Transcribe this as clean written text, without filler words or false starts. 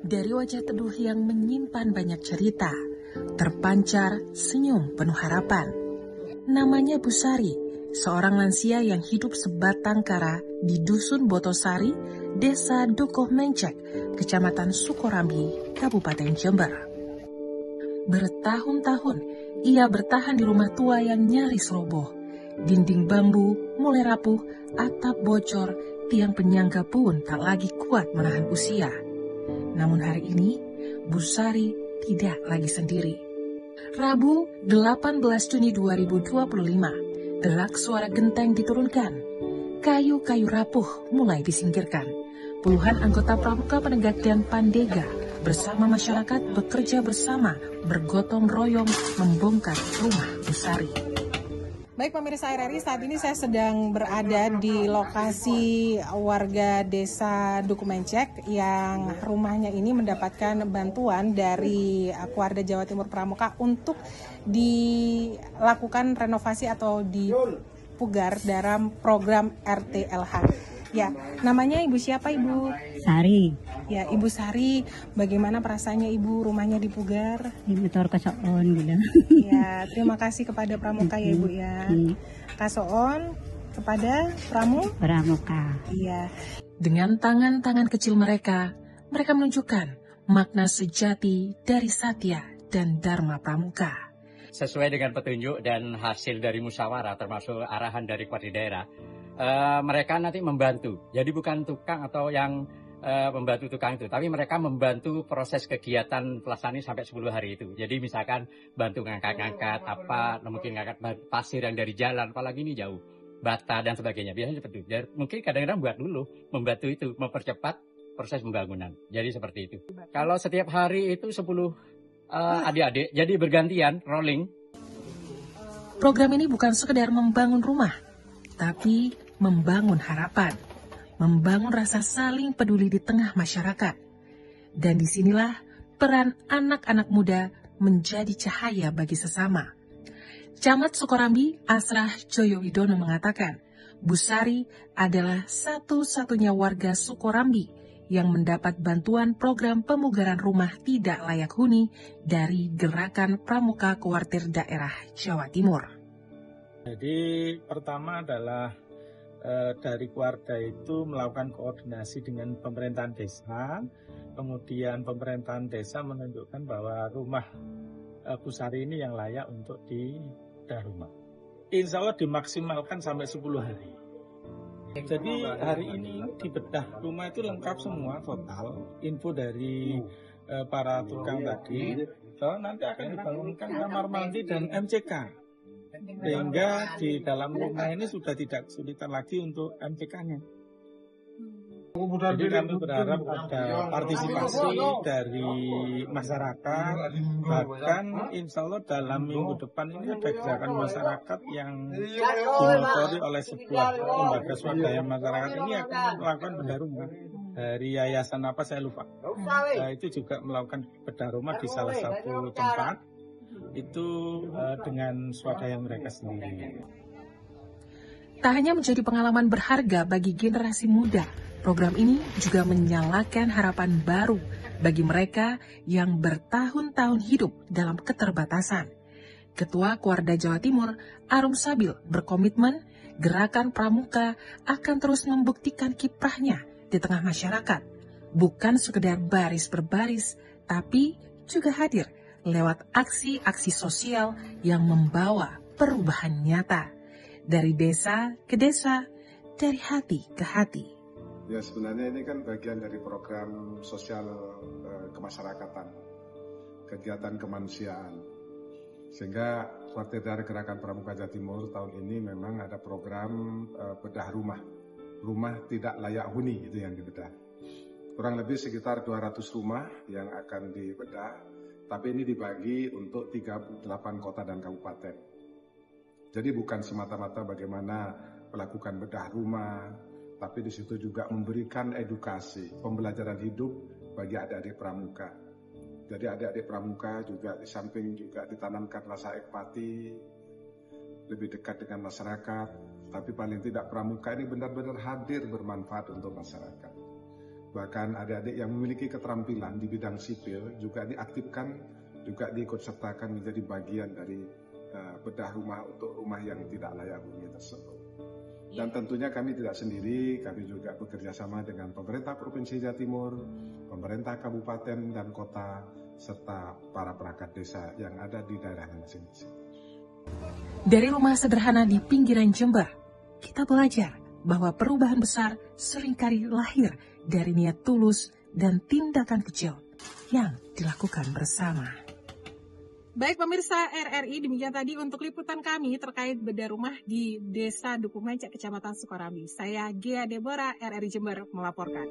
Dari wajah teduh yang menyimpan banyak cerita, terpancar senyum penuh harapan. Namanya Bu Sari, seorang lansia yang hidup sebatang kara di Dusun Botosari, Desa Dukuh Mencek, Kecamatan Sukorambi, Kabupaten Jember. Bertahun-tahun, ia bertahan di rumah tua yang nyaris roboh. Dinding bambu mulai rapuh, atap bocor, tiang penyangga pun tak lagi kuat menahan usia. Namun hari ini, Bu Sari tidak lagi sendiri. Rabu 18 Juni 2025, gelak suara genteng diturunkan. Kayu-kayu rapuh mulai disingkirkan. Puluhan anggota Pramuka Penegak dan Pandega bersama masyarakat bekerja bersama, bergotong royong membongkar rumah Bu Sari. Baik pemirsa RRI, saat ini saya sedang berada di lokasi warga desa Dukuh Mencek yang rumahnya ini mendapatkan bantuan dari Kuarda Jawa Timur Pramuka untuk dilakukan renovasi atau dipugar dalam program RTLH. Ya, namanya Ibu siapa Ibu? Sari. Ya, Ibu Sari, bagaimana perasaannya Ibu rumahnya dipugar? Ibu tor kasoon gitu. Ya, terima kasih kepada Pramuka ya Ibu ya. Kasoon kepada Pramuka. Iya. Dengan tangan-tangan kecil mereka menunjukkan makna sejati dari Satya dan Dharma Pramuka. Sesuai dengan petunjuk dan hasil dari musyawarah termasuk arahan dari Kuarda daerah, mereka nanti membantu. Jadi bukan tukang atau yang membantu tukang itu, tapi mereka membantu proses kegiatan pelaksanaan sampai 10 hari itu. Jadi misalkan bantu ngangkat-ngangkat mungkin ngangkat pasir yang dari jalan, apalagi ini jauh, bata dan sebagainya. Biasanya seperti itu. Jadi, mungkin kadang-kadang buat dulu, membantu itu, mempercepat proses pembangunan. Jadi seperti itu. Kalau setiap hari itu 10 adik-adik, jadi bergantian, rolling. Program ini bukan sekedar membangun rumah, tapi membangun harapan, membangun rasa saling peduli di tengah masyarakat. Dan disinilah peran anak-anak muda menjadi cahaya bagi sesama. Camat Sukorambi, Asrah Joyowidono mengatakan, Bu Sari adalah satu-satunya warga Sukorambi yang mendapat bantuan program pemugaran rumah tidak layak huni dari Gerakan Pramuka Kuartir Daerah Jawa Timur. Jadi pertama adalah dari Kuarda itu melakukan koordinasi dengan pemerintahan desa, kemudian pemerintahan desa menunjukkan bahwa rumah Bu Sari ini yang layak untuk dibedah rumah. Insya Allah dimaksimalkan sampai 10 hari. Jadi hari ini dibedah rumah itu lengkap semua total, info dari para tukang tadi, bahwa nanti akan dibangunkan kamar mandi dan MCK. Sehingga di dalam rumah ini sudah tidak kesulitan lagi untuk MCK-nya. Jadi kami berharap ada partisipasi dari masyarakat, bahkan insya Allah dalam minggu depan ini ada gerakan masyarakat yang dimotori oleh sebuah lembaga swadaya masyarakat ini akan melakukan bedah rumah. Dari yayasan apa saya lupa, itu juga melakukan bedah rumah di salah satu tempat, itu dengan swadaya mereka sendiri. Tak hanya menjadi pengalaman berharga bagi generasi muda, program ini juga menyalakan harapan baru bagi mereka yang bertahun-tahun hidup dalam keterbatasan. Ketua Kuarda Jawa Timur, Arum Sabil, berkomitmen Gerakan Pramuka akan terus membuktikan kiprahnya di tengah masyarakat. Bukan sekedar baris berbaris, tapi juga hadir lewat aksi-aksi sosial yang membawa perubahan nyata. Dari desa ke desa, dari hati ke hati. Ya sebenarnya ini kan bagian dari program sosial kemasyarakatan, kegiatan kemanusiaan. Sehingga Kuarda Daerah Gerakan Pramuka Jawa Timur tahun ini memang ada program bedah rumah. Rumah tidak layak huni itu yang dibedah. Kurang lebih sekitar 200 rumah yang akan dibedah, tapi ini dibagi untuk 38 kota dan kabupaten. Jadi bukan semata-mata bagaimana melakukan bedah rumah, tapi di situ juga memberikan edukasi, pembelajaran hidup bagi adik-adik pramuka. Jadi adik-adik pramuka juga di samping juga ditanamkan rasa empati, lebih dekat dengan masyarakat, tapi paling tidak pramuka ini benar-benar hadir bermanfaat untuk masyarakat. Bahkan adik-adik yang memiliki keterampilan di bidang sipil juga diaktifkan, juga diikutsertakan menjadi bagian dari bedah rumah untuk rumah yang tidak layak huni tersebut. Dan tentunya kami tidak sendiri, kami juga bekerja sama dengan pemerintah Provinsi Jawa Timur, pemerintah kabupaten dan kota, serta para perangkat desa yang ada di daerah masing-masing. Dari rumah sederhana di pinggiran Jember, kita belajar bahwa perubahan besar seringkali lahir dari niat tulus dan tindakan kecil yang dilakukan bersama. Baik pemirsa RRI, demikian tadi untuk liputan kami terkait bedah rumah di Desa Dukuh Mencek, Kecamatan Sukorambi. Saya Gia Deborah, RRI Jember melaporkan.